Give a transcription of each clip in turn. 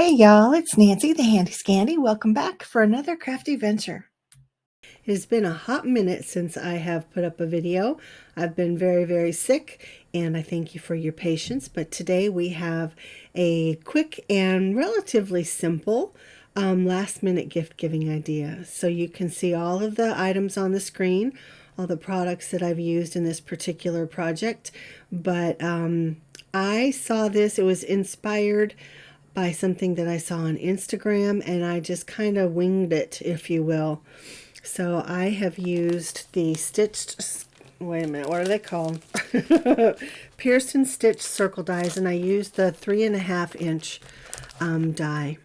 Hey y'all, it's Nancy the Handy Scandy. Welcome back for another crafty venture. It has been a hot minute since I have put up a video. I've been very sick, and I thank you for your patience. But today we have a quick and relatively simple last minute gift giving idea. So you can see all of the items on the screen, all the products that I've used in this particular project. But I saw this, it was inspired by something that I saw on Instagram, and I just kind of winged it, if you will. So I have used the stitched, wait a minute, what are they called? Pierced and stitched circle dies, and I used the 3.5 inch die.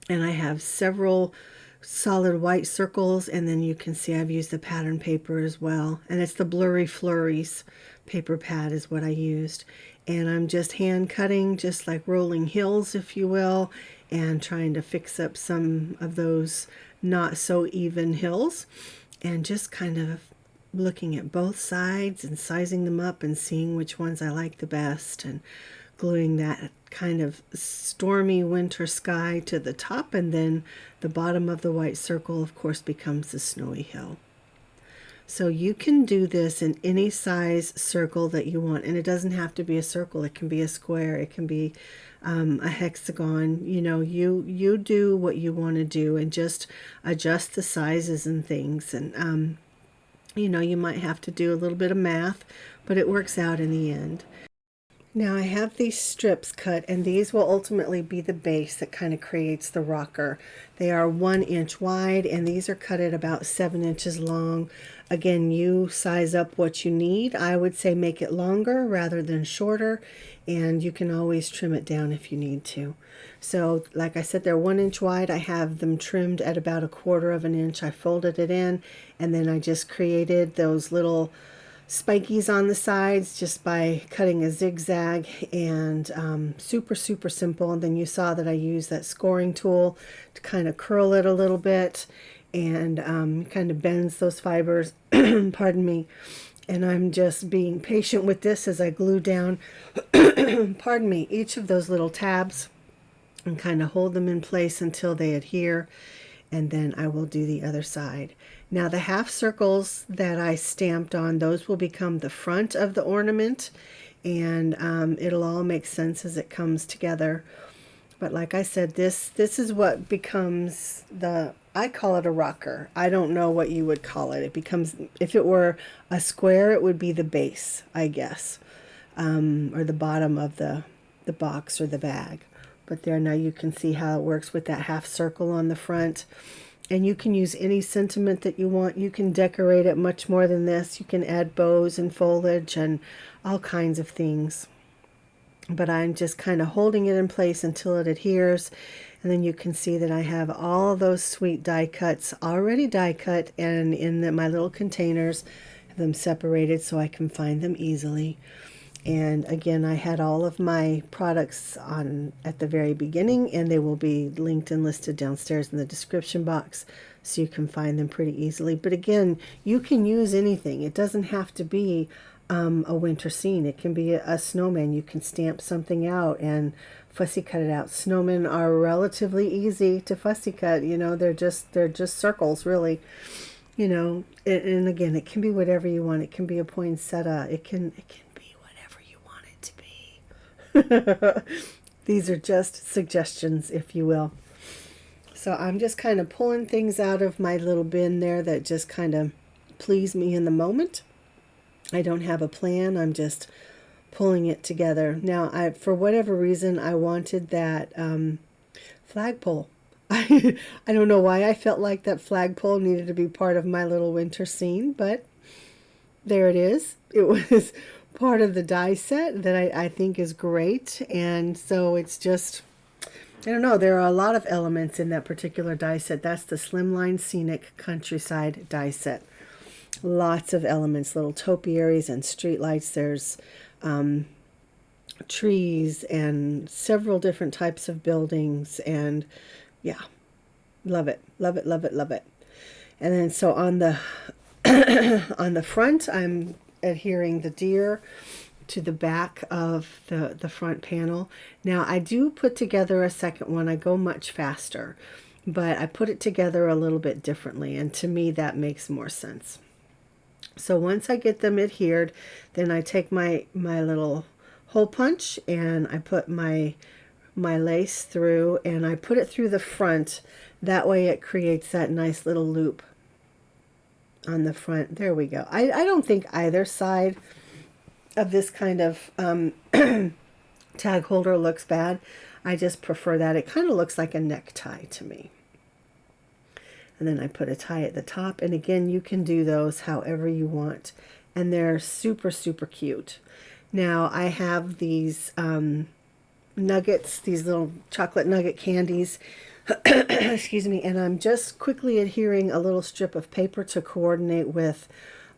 And I have several solid white circles, and then you can see I've used the pattern paper as well. And it's the Blurry Flurries paper pad is what I used. And I'm just hand cutting, just like rolling hills, if you will, and trying to fix up some of those not so even hills, and just kind of looking at both sides and sizing them up and seeing which ones I like the best, and gluing that kind of stormy winter sky to the top, and then the bottom of the white circle of course becomes the snowy hill. So you can do this in any size circle that you want, and it doesn't have to be a circle. It can be a square, it can be a hexagon. You know, you do what you want to do, and just adjust the sizes and things. And you know, you might have to do a little bit of math, but it works out in the end. Now I have these strips cut, and these will ultimately be the base that kind of creates the rocker. They are 1 inch wide, and these are cut at about 7 inches long. Again, you size up what you need. I would say make it longer rather than shorter, and you can always trim it down if you need to. So like I said, they're 1 inch wide. I have them trimmed at about 1/4 of an inch. I folded it in, and then I just created those little spikies on the sides just by cutting a zigzag, and super simple. And then you saw that I used that scoring tool to kind of curl it a little bit, and kind of bends those fibers pardon me. And I'm just being patient with this as I glue down pardon me, each of those little tabs, and kind of hold them in place until they adhere, and then I will do the other side. Now the half circles that I stamped on, those will become the front of the ornament, and it'll all make sense as it comes together. But like I said, this is what becomes the, I call it a rocker. I don't know what you would call it. It becomes, if it were a square, it would be the base, I guess, or the bottom of the box or the bag. But there, now you can see how it works with that half circle on the front. And you can use any sentiment that you want. You can decorate it much more than this. You can add bows and foliage and all kinds of things. But I'm just kind of holding it in place until it adheres. And then you can see that I have all those sweet die cuts already die cut, and in my little containers, have them separated so I can find them easily. And again, I had all of my products on at the very beginning, and they will be linked and listed downstairs in the description box, so you can find them pretty easily. But again, you can use anything. It doesn't have to be a winter scene. It can be a snowman. You can stamp something out and fussy cut it out. Snowmen are relatively easy to fussy cut. You know, they're just circles, really. You know, and again, it can be whatever you want. It can be a poinsettia. It can These are just suggestions, if you will. So I'm just kind of pulling things out of my little bin there that just kind of please me in the moment. I don't have a plan. I'm just pulling it together. Now, for whatever reason, I wanted that flagpole. I don't know why I felt like that flagpole needed to be part of my little winter scene, but there it is. It was part of the die set that I think is great. And so it's just, I don't know, there are a lot of elements in that particular die set. That's the Slimline Scenic Countryside die set. Lots of elements, little topiaries and streetlights. There's trees and several different types of buildings, and yeah, love it. And then so on the on the front, I'm adhering the deer to the back of the front panel. Now I do put together a second one. I go much faster, but I put it together a little bit differently, and to me that makes more sense. So once I get them adhered, then I take my little hole punch and I put my lace through, and I put it through the front. That way it creates that nice little loop on the front. There we go. I don't think either side of this kind of tag holder looks bad. I just prefer that. It kind of looks like a necktie to me. And then I put a tie at the top. And again, you can do those however you want. And they're super, super cute. Now I have these nuggets, these little chocolate nugget candies. Excuse me. And I'm just quickly adhering a little strip of paper to coordinate with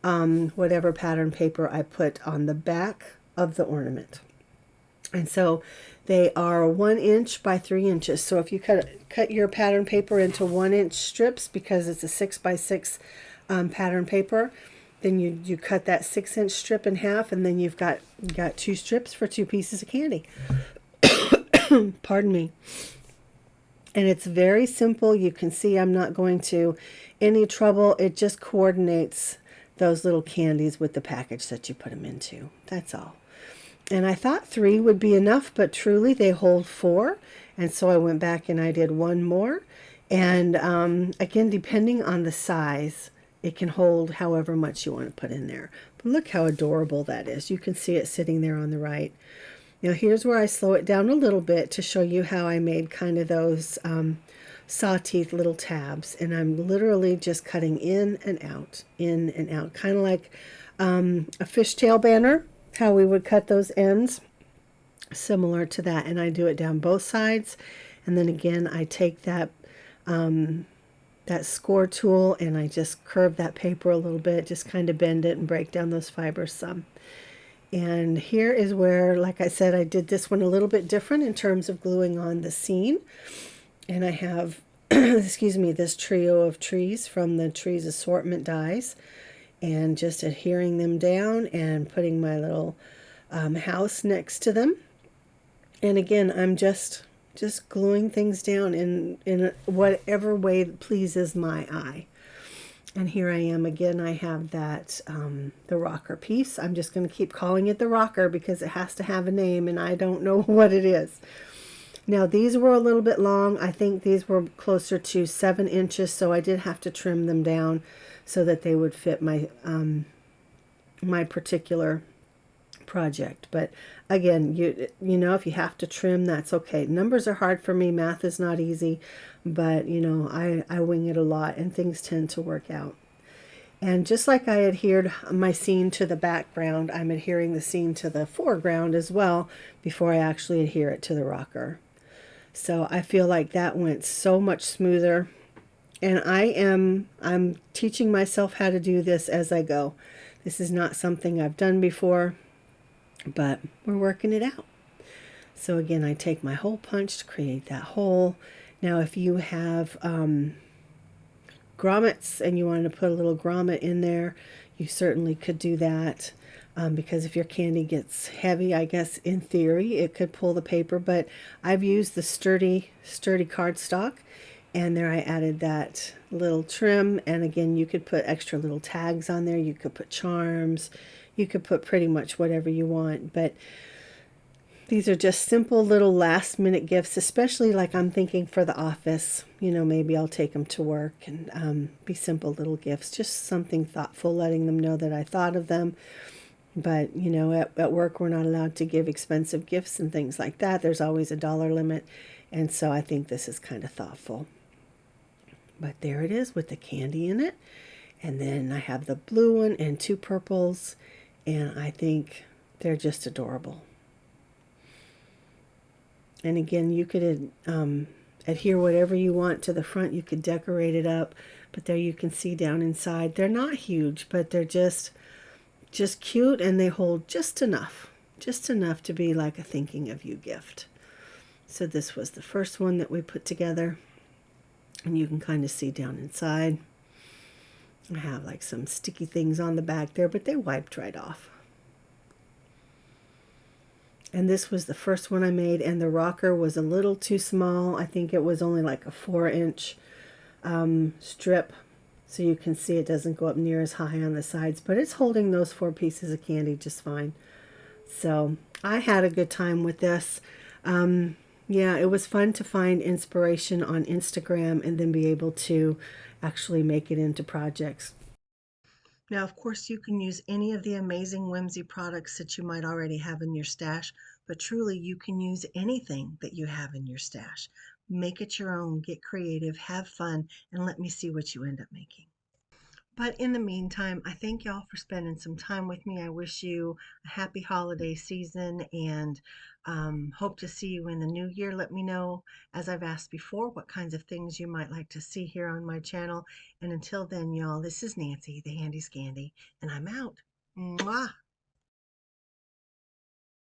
whatever pattern paper I put on the back of the ornament. And so they are 1 inch by 3 inches. So if you cut your pattern paper into 1 inch strips, because it's a 6 by 6 pattern paper, then you cut that 6 inch strip in half, and then you've got 2 strips for 2 pieces of candy. Pardon me. And it's very simple. You can see I'm not going to any trouble. It just coordinates those little candies with the package that you put them into. That's all. And I thought 3 would be enough, but truly they hold 4. And so I went back and I did 1 more. And again, depending on the size, it can hold however much you want to put in there. But look how adorable that is. You can see it sitting there on the right. Now here's where I slow it down a little bit to show you how I made kind of those saw teeth little tabs. And I'm literally just cutting in and out, kind of like a fishtail banner, how we would cut those ends, similar to that. And I do it down both sides. And then again, I take that that score tool and I just curve that paper a little bit, just kind of bend it and break down those fibers some. And here is where, like I said, I did this one a little bit different in terms of gluing on the scene. And I have, excuse me, this trio of trees from the Trees Assortment dies, and just adhering them down and putting my little house next to them. And again, I'm just gluing things down in whatever way that pleases my eye. And here I am again. I have that the rocker piece. I'm just going to keep calling it the rocker because it has to have a name, and I don't know what it is. Now these were a little bit long. I think these were closer to 7 inches, so I did have to trim them down so that they would fit my my particular project. But again, you know, if you have to trim, that's okay. Numbers are hard for me. Math is not easy, but you know, I wing it a lot and things tend to work out. And just like I adhered my scene to the background, I'm adhering the scene to the foreground as well before I actually adhere it to the rocker. So I feel like that went so much smoother. And I'm teaching myself how to do this as I go. This is not something I've done before, but we're working it out. So again, I take my hole punch to create that hole. Now if you have grommets and you wanted to put a little grommet in there, you certainly could do that. Because if your candy gets heavy, I guess in theory it could pull the paper, but I've used the sturdy cardstock, and there I added that little trim. And again, you could put extra little tags on there, you could put charms, you could put pretty much whatever you want. But these are just simple little last minute gifts, especially like I'm thinking for the office. You know, maybe I'll take them to work and be simple little gifts, just something thoughtful, letting them know that I thought of them. But, you know, at work, we're not allowed to give expensive gifts and things like that. There's always a dollar limit. And so I think this is kind of thoughtful. But there it is with the candy in it. And then I have the blue one and 2 purples. And I think they're just adorable. And again, you could adhere whatever you want to the front. You could decorate it up. But there you can see down inside. They're not huge, but they're just cute, and they hold just enough to be like a thinking of you gift. So this was the first one that we put together, and you can kind of see down inside. I have like some sticky things on the back there, but they wiped right off. And this was the first one I made, and the rocker was a little too small. I think it was only like a 4-inch strip. So you can see it doesn't go up near as high on the sides, but it's holding those 4 pieces of candy just fine. So I had a good time with this. Yeah, it was fun to find inspiration on Instagram and then be able to actually make it into projects. Now, of course, you can use any of the amazing Whimsy products that you might already have in your stash, but truly you can use anything that you have in your stash. Make it your own, get creative, have fun, and let me see what you end up making. But in the meantime, I thank y'all for spending some time with me. I wish you a happy holiday season and hope to see you in the new year. Let me know, as I've asked before, what kinds of things you might like to see here on my channel. And until then, y'all, this is Nancy, the Handy Scandy, and I'm out. Mwah!